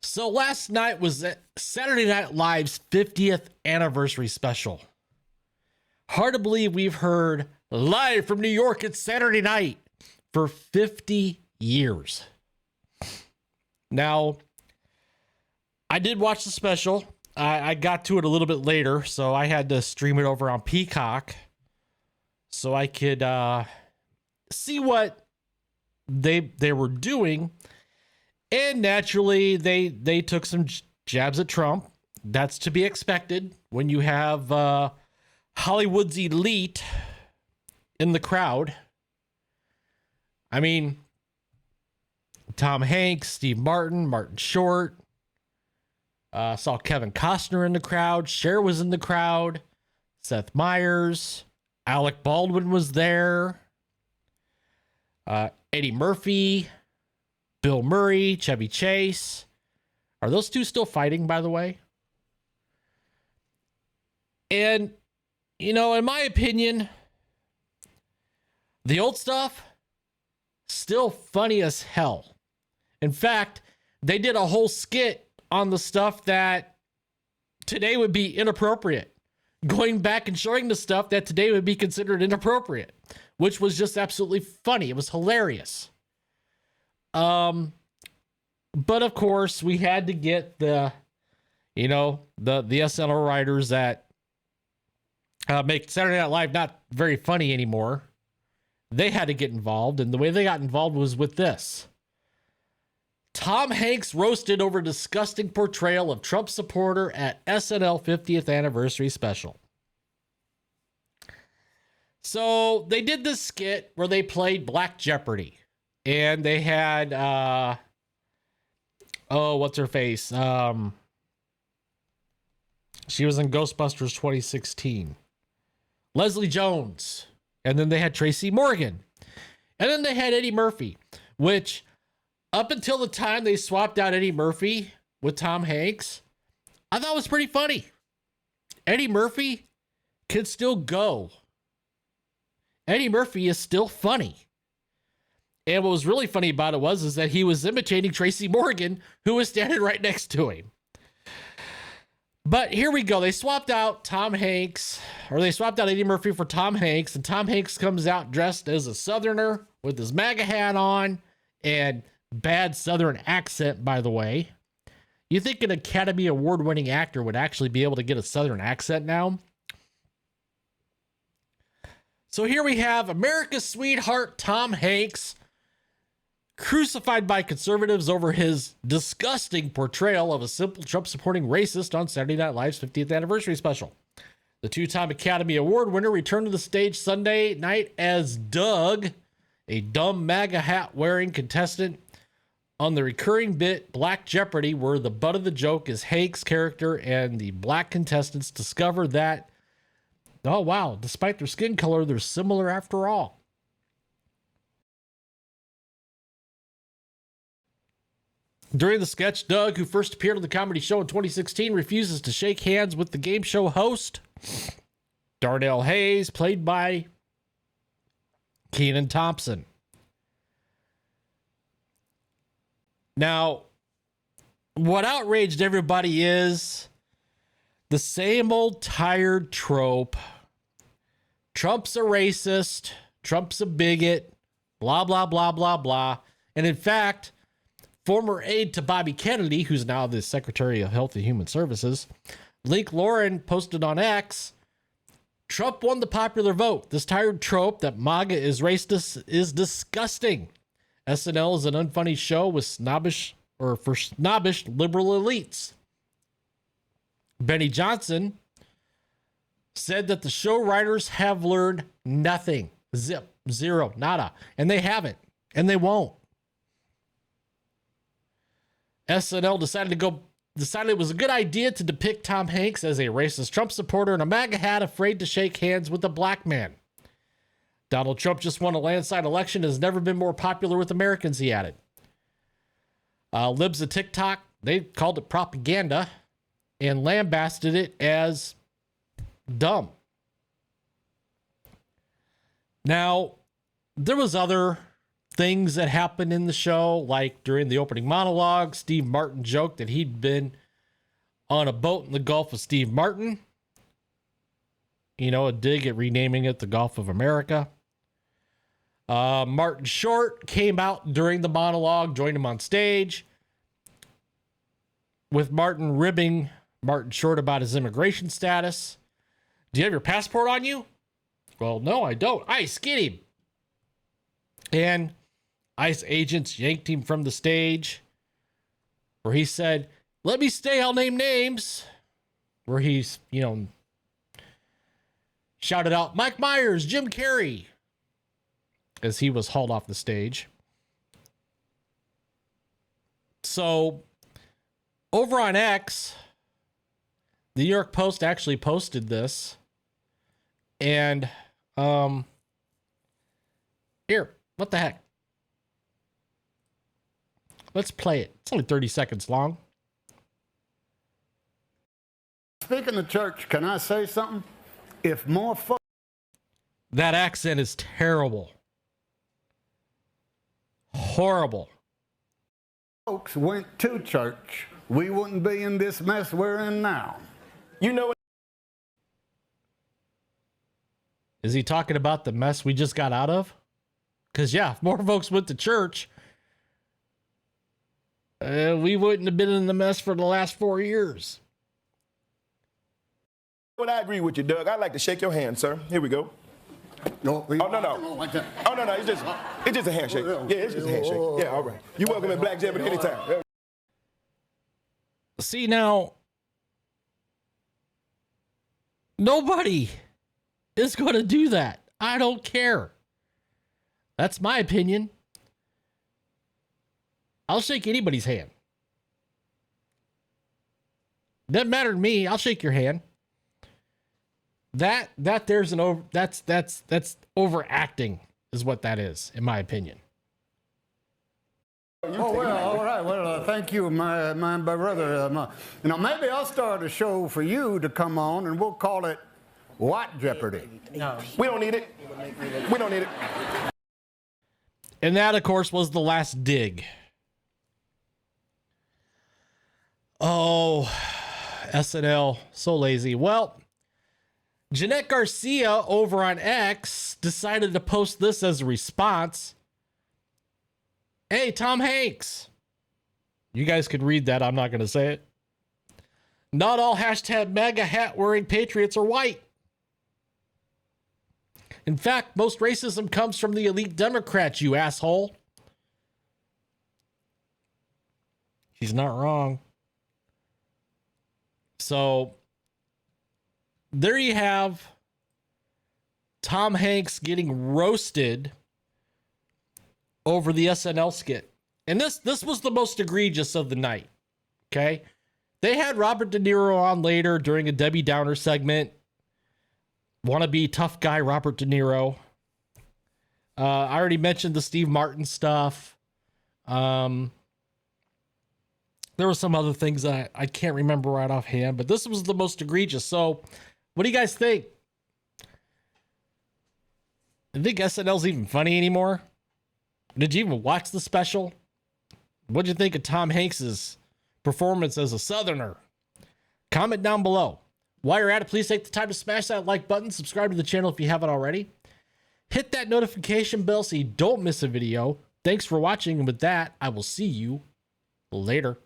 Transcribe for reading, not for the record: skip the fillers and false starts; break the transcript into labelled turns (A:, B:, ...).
A: So last night was Saturday Night Live's 50th anniversary special. Hard to believe we've heard live from New York, it's Saturday night for 50 years. Now, I did watch the special. I got to it a little bit later, so I had to stream it over on Peacock so I could see what they were doing. And naturally, they took some jabs at Trump. That's to be expected when you have Hollywood's elite in the crowd. I mean, Tom Hanks, Steve Martin Short. Saw Kevin Costner in the crowd. Cher was in the crowd. Seth Meyers. Alec Baldwin was there. Eddie Murphy. Bill Murray, Chevy Chase. Are those two still fighting, by the way? And, you know, in my opinion, the old stuff, still funny as hell. In fact, they did a whole skit on the stuff that today would be inappropriate. Going back and showing the stuff that today would be considered inappropriate, which was just absolutely funny. It was hilarious. But of course we had to get the SNL writers that make Saturday Night Live not very funny anymore. They had to get involved, and the way they got involved was with this. Tom Hanks roasted over disgusting portrayal of Trump supporter at SNL 50th anniversary special. So they did this skit where they played Black Jeopardy. And they had, what's her face? She was in Ghostbusters 2016. Leslie Jones. And then they had Tracy Morgan. And then they had Eddie Murphy, which up until the time they swapped out Eddie Murphy with Tom Hanks, I thought was pretty funny. Eddie Murphy can still go. Eddie Murphy is still funny. And what was really funny about it is that he was imitating Tracy Morgan, who was standing right next to him. But here we go. They swapped out Eddie Murphy for Tom Hanks, and Tom Hanks comes out dressed as a Southerner with his MAGA hat on and bad Southern accent, by the way. You think an Academy Award-winning actor would actually be able to get a Southern accent now? So here we have America's sweetheart, Tom Hanks, crucified by conservatives over his disgusting portrayal of a simple Trump-supporting racist on Saturday Night Live's 50th anniversary special. The two-time Academy Award winner returned to the stage Sunday night as Doug, a dumb MAGA hat-wearing contestant on the recurring bit Black Jeopardy, where the butt of the joke is Hanks' character and the black contestants discover that, oh wow, despite their skin color, they're similar after all. During the sketch, Doug, who first appeared on the comedy show in 2016, refuses to shake hands with the game show host, Darnell Hayes, played by Kenan Thompson. Now, what outraged everybody is the same old tired trope. Trump's a racist. Trump's a bigot. Blah, blah, blah, blah, blah. And in fact, former aide to Bobby Kennedy, who's now the Secretary of Health and Human Services, Link Lauren posted on X, Trump won the popular vote. This tired trope that MAGA is racist is disgusting. SNL is an unfunny show with snobbish liberal elites. Benny Johnson said that the show writers have learned nothing. Zero, nada. And they haven't. And they won't. SNL decided it was a good idea to depict Tom Hanks as a racist Trump supporter in a MAGA hat afraid to shake hands with a black man. Donald Trump just won a landslide election and has never been more popular with Americans, he added. Libs of TikTok, they called it propaganda and lambasted it as dumb. Now, there was other things that happened in the show, like during the opening monologue, Steve Martin joked that he'd been on a boat in the Gulf of Steve Martin. You know, a dig at renaming it the Gulf of America. Martin Short came out during the monologue, joined him on stage, with Martin ribbing Martin Short about his immigration status. Do you have your passport on you? Well, no, I don't. ICE, get him. And ICE agents yanked him from the stage, where he said, "Let me stay, I'll name names." Where he's, you know, shouted out, "Mike Myers, Jim Carrey," as he was hauled off the stage. So over on X, the New York Post actually posted this. And here, what the heck? Let's play it. It's only 30 seconds long.
B: Speaking of church, can I say something? If more folks...
A: That accent is terrible. Horrible.
B: Folks went to church, we wouldn't be in this mess we're in now.
C: You know what?
A: Is he talking about the mess we just got out of? Because, yeah, if more folks went to church, we wouldn't have been in the mess for the last 4 years.
C: Well, I agree with you, Doug. I'd like to shake your hand, sir. Here we go.
B: No,
C: Oh, no.
B: Like that.
C: Oh, no, it's just a handshake. Yeah, it's just a handshake. Yeah, all right. You're welcome in Black Jeopardy anytime.
A: See, now, nobody is going to do that. I don't care. That's my opinion. I'll shake anybody's hand. Doesn't matter to me. I'll shake your hand. That's overacting is what that is, in my opinion.
B: Oh, well, all right. Well, thank you, my brother. You know, maybe I'll start a show for you to come on, and we'll call it What Jeopardy?
C: No. We don't need it. We don't need it.
A: And that, of course, was the last dig. Oh, SNL, so lazy. Well, Jeanette Garcia over on X decided to post this as a response. Hey, Tom Hanks. You guys could read that. I'm not going to say it. Not all hashtag MAGA hat wearing patriots are white. In fact, most racism comes from the elite Democrats, you asshole. She's not wrong. So there you have Tom Hanks getting roasted over the SNL skit. And this was the most egregious of the night. Okay? They had Robert De Niro on later during a Debbie Downer segment. Wannabe tough guy Robert De Niro. I already mentioned the Steve Martin stuff. There were some other things that I can't remember right offhand, but this was the most egregious. So what do you guys think? Do you think SNL's even funny anymore? Did you even watch the special? What did you think of Tom Hanks's performance as a Southerner? Comment down below. While you're at it, please take the time to smash that like button. Subscribe to the channel if you haven't already. Hit that notification bell so you don't miss a video. Thanks for watching, and with that, I will see you later.